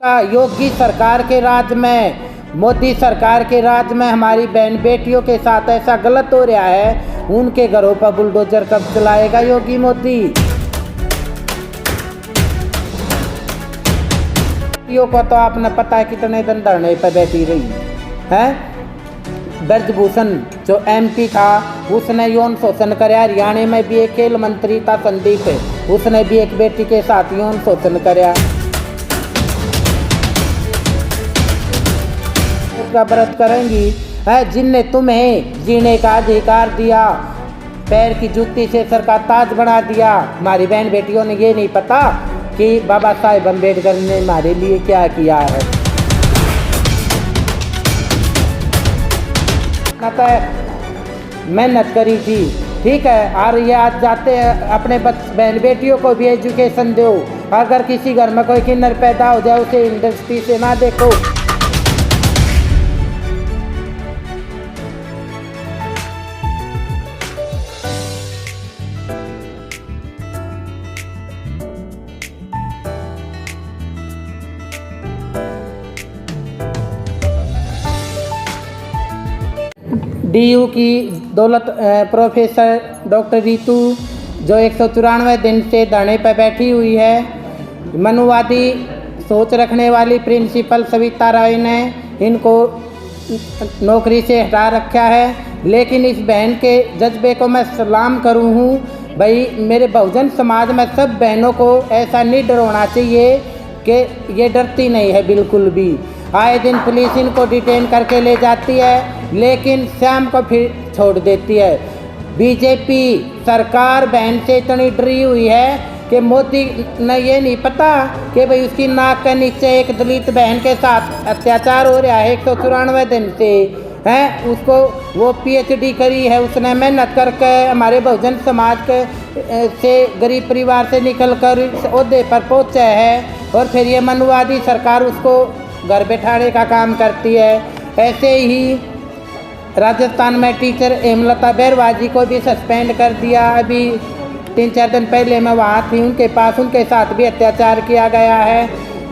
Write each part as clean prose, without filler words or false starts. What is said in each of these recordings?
योगी सरकार के राज में, मोदी सरकार के राज में हमारी बहन बेटियों के साथ ऐसा गलत हो रहा है। उनके घरों पर बुलडोजर कब चलाएगा योगी मोदी? बेटियों को तो आपने पता है कितने दिन धरने पर बैठी रही है। ब्रजभूषण जो MP था उसने यौन शोषण कराया। हरियाणा में भी एक खेल मंत्री था संदीप, उसने भी एक बेटी के साथ यौन शोषण कराया। का व्रत करेंगी है जिनने तुम्हें जीने का अधिकार दिया, पैर की जूती से सर का ताज बना दिया। हमारी बहन बेटियों ने ये नहीं पता कि बाबा साहेब अम्बेडकर ने हमारे लिए क्या किया है। मेहनत करी थी, ठीक है, और ये आज जाते हैं अपने बहन बेटियों को भी एजुकेशन दो। अगर किसी घर में कोई किन्नर पैदा हो जाए उसे इंडस्ट्री से ना देखो। DU की दौलत प्रोफेसर डॉक्टर रितु जो 194 दिन से धरने पर बैठी हुई है। मनुवादी सोच रखने वाली प्रिंसिपल सविता राय ने इनको नौकरी से हटा रखा है। लेकिन इस बहन के जज्बे को मैं सलाम करूँ हूँ। भाई मेरे बहुजन समाज में सब बहनों को ऐसा नहीं डर होना चाहिए कि ये डरती नहीं है बिल्कुल भी। आए दिन पुलिस इनको डिटेन करके ले जाती है लेकिन शाम को फिर छोड़ देती है। बीजेपी सरकार बहन से इतनी डरी हुई है कि मोदी ने ये नहीं पता कि भाई उसकी नाक के नीचे एक दलित बहन के साथ अत्याचार हो रहा है 194 दिन से हैं। उसको वो PhD करी है, उसने मेहनत करके हमारे बहुजन समाज के से गरीब परिवार से निकल कर इस ओहदे पर पहुँचा है और फिर ये मनुवादी सरकार उसको घर बैठाने का काम करती है। ऐसे ही राजस्थान में टीचर हेमलता बैरवाजी को भी सस्पेंड कर दिया। अभी 3-4 दिन पहले मैं वहाँ थी, उनके पास उनके साथ भी अत्याचार किया गया है।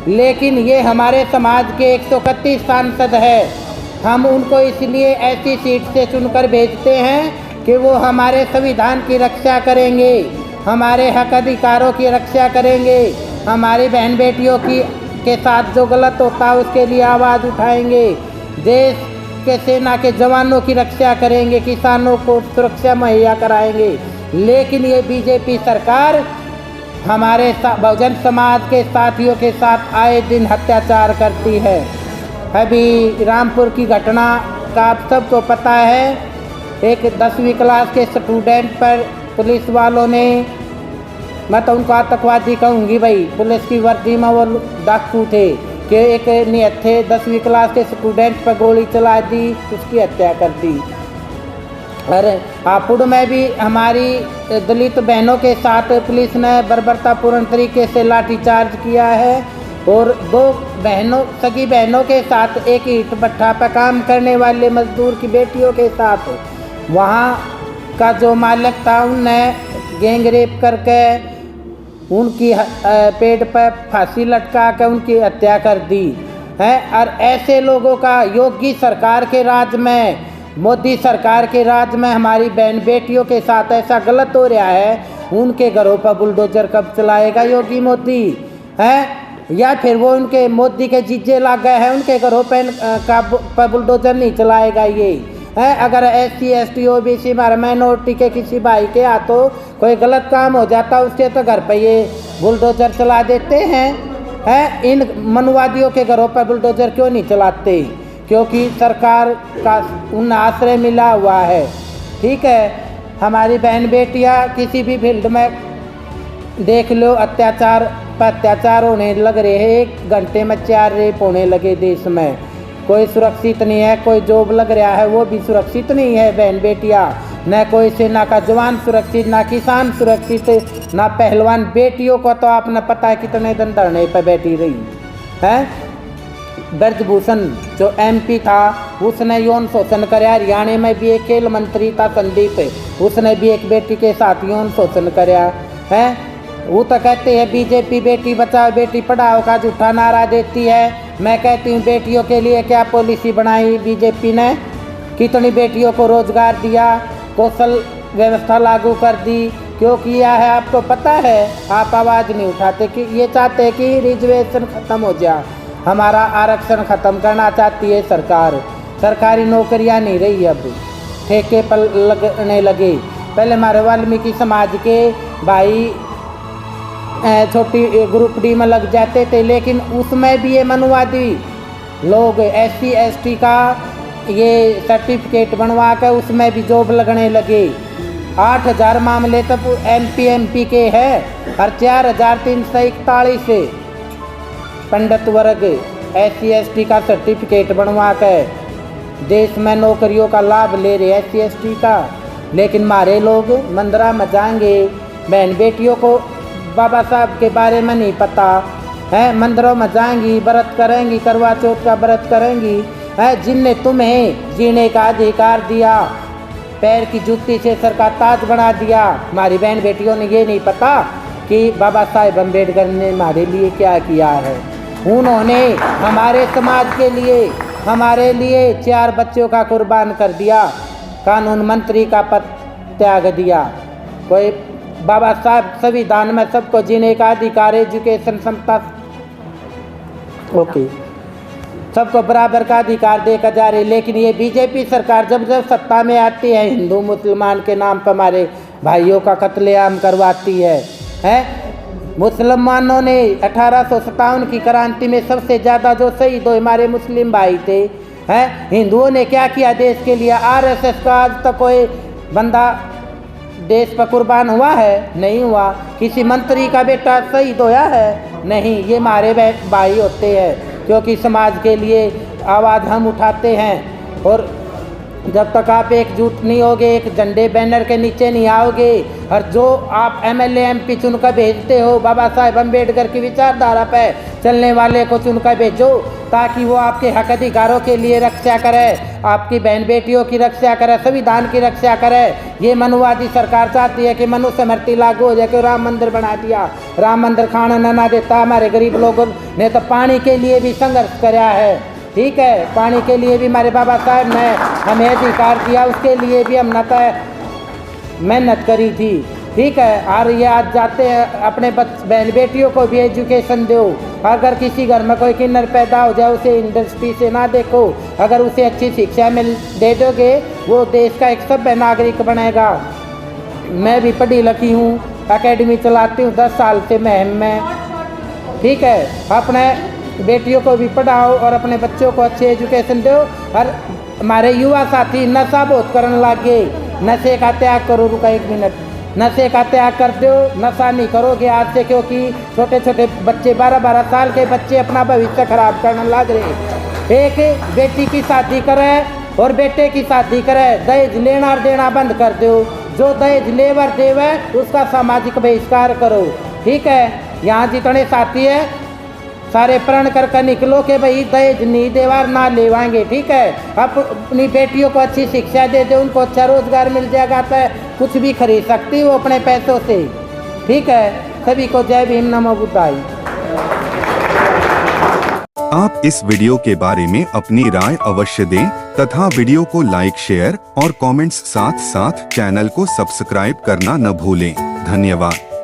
लेकिन ये हमारे समाज के 131 सांसद है, हम उनको इसलिए ऐसी सीट से चुनकर भेजते हैं कि वो हमारे संविधान की रक्षा करेंगे, हमारे हक अधिकारों की रक्षा करेंगे, हमारी बहन बेटियों के साथ जो गलत होता है उसके लिए आवाज़ उठाएंगे, देश के सेना के जवानों की रक्षा करेंगे, किसानों को सुरक्षा मुहैया कराएंगे। लेकिन ये बीजेपी सरकार हमारे बहुजन समाज के साथियों के साथ आए दिन अत्याचार करती है। अभी रामपुर की घटना का आप सबको पता है, एक 10वीं क्लास के स्टूडेंट पर पुलिस वालों ने, मैं तो उनको आतंकवादी कहूँगी भाई, पुलिस की वर्दी में वो डाकू थे कि एक निहत्थे 10वीं क्लास के स्टूडेंट पर गोली चला दी, उसकी हत्या कर दी। और हापुड़ में भी हमारी दलित बहनों के साथ पुलिस ने बर्बरतापूर्ण तरीके से लाठीचार्ज किया है और 2 बहनों, सगी बहनों के साथ एक ईंट भट्ठा पर काम करने वाले मजदूर की बेटियों के साथ वहाँ का जो मालिक था उनने गैंग रेप करके उनकी पेट पर फांसी लटका कर उनकी हत्या कर दी है। और ऐसे लोगों का योगी सरकार के राज में, मोदी सरकार के राज में हमारी बहन बेटियों के साथ ऐसा गलत हो रहा है। उनके घरों पर बुलडोजर कब चलाएगा योगी मोदी है? या फिर वो उनके मोदी के जीजे लग गए हैं, उनके घरों पर बुलडोजर नहीं चलाएगा ये है? अगर SC ST OBC माइनॉरिटी के किसी भाई के हाथों कोई गलत काम हो जाता उसके तो घर पर ये बुलडोजर चला देते हैं। इन मनुवादियों के घरों पर बुलडोजर क्यों नहीं चलाते? क्योंकि सरकार का उन आश्रय मिला हुआ है। ठीक है, हमारी बहन बेटियां किसी भी फील्ड में देख लो, अत्याचार पर अत्याचार होने लग रहे हैं। 1 घंटे में 4 रेप होने लगे देश में। कोई सुरक्षित नहीं है, कोई जॉब लग रहा है वो भी सुरक्षित नहीं है बहन बेटियां। न कोई सेना का जवान सुरक्षित, ना किसान सुरक्षित, ना पहलवान। बेटियों को तो आपने पता है कितने दिन धरने पर बैठी रही है। ब्रजभूषण जो MP था उसने यौन शोषण कराया। हरियाणा में भी एक खेल मंत्री था संदीप, उसने भी एक बेटी के साथ यौन शोषण कराया है। वो तो कहते हैं बीजेपी बेटी बचाओ बेटी पढ़ाओ का झूठा नारा देती है। मैं कहती हूँ बेटियों के लिए क्या पॉलिसी बनाई बीजेपी ने, कितनी बेटियों को रोजगार दिया, कौशल व्यवस्था लागू कर दी, क्यों किया है आपको पता है? आप आवाज़ नहीं उठाते कि ये चाहते हैं कि रिजर्वेशन ख़त्म हो जाए, हमारा आरक्षण ख़त्म करना चाहती है सरकार। सरकारी नौकरियां नहीं रही, अब ठेके पर लगने लगे। पहले हमारे वाल्मीकि समाज के भाई छोटी ग्रुप डी में लग जाते थे, लेकिन उसमें भी ये मनुवादी लोग SC ST का ये सर्टिफिकेट बनवा कर उसमें भी जॉब लगने लगे। 8,000 मामले तब MP के हैं और 4,341 पंडित वर्ग SC ST का सर्टिफिकेट बनवा कर देश में नौकरियों का लाभ ले रहे SC ST का। लेकिन हमारे लोग मंदिरा में जाएंगे, बहन बेटियों को बाबा साहब के बारे में नहीं पता है, मंदिरों में जाएंगी, व्रत करेंगी, करवा चौथ का व्रत करेंगी, है जिनने तुम्हें जीने का अधिकार दिया, पैर की जुत्ती से सर का ताज बना दिया। हमारी बहन बेटियों ने ये नहीं पता कि बाबा साहेब अम्बेडकर ने हमारे लिए क्या किया है। उन्होंने हमारे समाज के लिए, हमारे लिए 4 बच्चों का कुर्बान कर दिया, कानून मंत्री का पद त्याग दिया। कोई बाबा साहब संविधान में सबको जीने का अधिकार, एजुकेशन समता, ओके, सबको बराबर का अधिकार देकर जा रही। लेकिन ये बीजेपी सरकार जब जब सत्ता में आती है, हिंदू मुसलमान के नाम पर हमारे भाइयों का कत्लेआम करवाती है। मुसलमानों ने 1857 की क्रांति में सबसे ज़्यादा जो शहीद हुए हमारे मुस्लिम भाई थे। हिंदुओं ने क्या किया देश के लिए? RSS का आज तक कोई बंदा देश पर कुर्बान हुआ है? नहीं हुआ। किसी मंत्री का बेटा शहीद होया है? नहीं। ये हमारे भाई होते हैं, क्योंकि समाज के लिए आवाज़ हम उठाते हैं। और जब तक आप एकजुट नहीं होगे, एक झंडे बैनर के नीचे नहीं आओगे, और जो आप MLA MP चुनकर भेजते हो, बाबा साहेब अम्बेडकर की विचारधारा पर चलने वाले को चुनकर भेजो, ताकि वो आपके हक अधिकारों के लिए रक्षा करे, आपकी बहन बेटियों की रक्षा करे, संविधान की रक्षा करे। ये मनुवादी सरकार चाहती है कि मनुस्मृति लागू हो जाए, कि राम मंदिर बना दिया, राम मंदिर खाना ना देता। हमारे गरीब लोगों ने तो पानी के लिए भी संघर्ष कराया है, ठीक है, पानी के लिए भी हमारे बाबा साहब ने हमें अधिकार दिया, उसके लिए भी हम मेहनत करी थी, ठीक है। और ये आज जाते हैं अपने बहन बेटियों को भी एजुकेशन दो। अगर किसी घर में कोई किन्नर पैदा हो जाए, उसे इंडस्ट्री से ना देखो, अगर उसे अच्छी शिक्षा दे दोगे, वो देश का एक सभ्य नागरिक बनेगा। मैं भी पढ़ी लिखी हूँ, एकेडमी चलाती हूँ 10 साल से मैं, ठीक है। अपने बेटियों को भी पढ़ाओ और अपने बच्चों को अच्छे एजुकेशन दो। और हमारे युवा साथी नशा बहुत करने लग गए, नशे का त्याग करो। रुका 1 मिनट, नशे का त्याग कर दो, नशा नहीं करोगे आज से, क्योंकि छोटे छोटे बच्चे 12-12 साल के बच्चे अपना भविष्य खराब करने लग रहे। एक बेटी की शादी करे और बेटे की शादी करे, दहेज लेना और देना बंद कर दो। जो दहेज लेवर देवे उसका सामाजिक बहिष्कार करो, ठीक है। यहाँ जितने साथी है सारे प्रण कर निकलो कि भाई दहेज नहीं देवार ना लेवाएंगे, ठीक है। अपनी बेटियों को अच्छी शिक्षा दे दे, उनको अच्छा रोजगार मिल जाएगा, तो कुछ भी खरीद सकती हो अपने पैसों से, ठीक है। सभी को जय भीम, नमो बुद्धाय। आप इस वीडियो के बारे में अपनी राय अवश्य दें तथा वीडियो को लाइक, शेयर और कमेंट्स साथ साथ चैनल को सब्सक्राइब करना न भूलें। धन्यवाद।